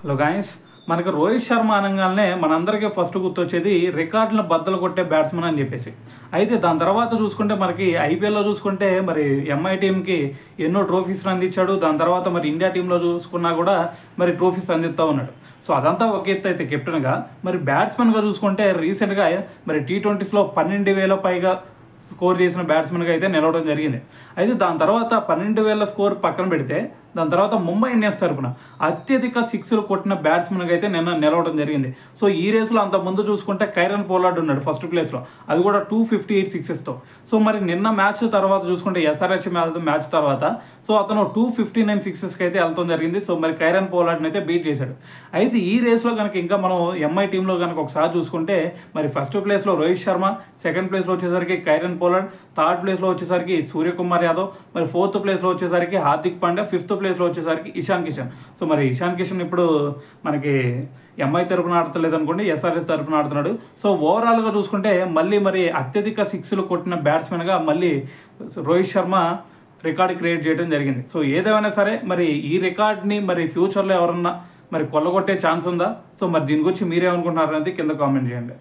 Hello guys, మనకు రోహిత్ శర్మ అనగానే మనందరికీ ఫస్ట్ గుర్తొచ్చేది రికార్డులను బద్దలు కొట్టే బ్యాట్స్మెన్ అని చెప్పేసి. అయితే దాని తర్వాత చూసుకుంటే మనకి ఐపీఎల్లో చూసుకుంటే మరి ఎంఐ టీంకి ఎన్నో ట్రోఫీస్ అందించాడు. దాని తర్వాత మరి ఇండియా టీంలో చూసుకున్నా కూడా మరి ట్రోఫీస్ అందిస్తూ ఉన్నాడు. సో అదంతా ఒక ఎత్తు అయితే కెప్టెన్గా, మరి బ్యాట్స్మెన్గా చూసుకుంటే రీసెంట్గా మరి T20లో 12,000 పైగా స్కోర్ చేసిన బ్యాట్స్మెన్గా అయితే నిలవడం జరిగింది. అయితే దాని తర్వాత 12,000 స్కోర్ పక్కన పెడితే దాని తర్వాత ముంబై ఇండియన్స్ తరపున అత్యధిక సిక్స్లు కొట్టిన బ్యాట్స్మెన్గా అయితే నిన్న నిలవడం జరిగింది. సో ఈ రేసులో అంత ముందు చూసుకుంటే కైరన్ పోలార్డ్ ఉన్నాడు ఫస్ట్ ప్లేస్లో, అది కూడా 258 సిక్సెస్తో. సో మరి నిన్న మ్యాచ్ తర్వాత చూసుకుంటే SRH మ్యాచ్ తర్వాత సో అతను 259 సిక్సెస్కి అయితే వెళ్తాం జరిగింది. సో మరి కైరన్ పోలార్డ్ని అయితే బీట్ చేశాడు. అయితే ఈ రేస్లో కనుక ఇంకా మనం ఎంఐ టీంలో కనుక ఒకసారి చూసుకుంటే మరి ఫస్ట్ ప్లేస్లో రోహిత్ శర్మ, సెకండ్ ప్లేస్లో వచ్చేసరికి కైరన్ పోలార్డ్, థర్డ్ ప్లేస్లో వచ్చేసరికి సూర్యకుమార్ యాదవ్, మరి ఫోర్త్ ప్లేస్లో వచ్చేసరికి హార్దిక్ పాండ్యా, ఫిఫ్త్ ప్లేస్లో వచ్చేసరికి ఇషాన్ కిషన్. సో మరి ఇషాన్ కిషన్ ఇప్పుడు మనకి ఎంఐ తరపున ఆడతలేదు అనుకోండి, SRH తరపున ఆడుతున్నాడు. సో ఓవరాల్గా చూసుకుంటే మళ్ళీ మరి అత్యధిక సిక్స్లు కొట్టిన బ్యాట్స్మెన్గా మళ్ళీ రోహిత్ శర్మ రికార్డ్ క్రియేట్ చేయడం జరిగింది. సో ఏదేమైనా సరే మరి ఈ రికార్డ్ని మరి ఫ్యూచర్లో ఎవరన్నా మరి కొల్లగొట్టే ఛాన్స్ ఉందా? సో మరి దీని గురించి మీరేమనుకుంటున్నారు అనేది కింద కామెంట్ చేయండి.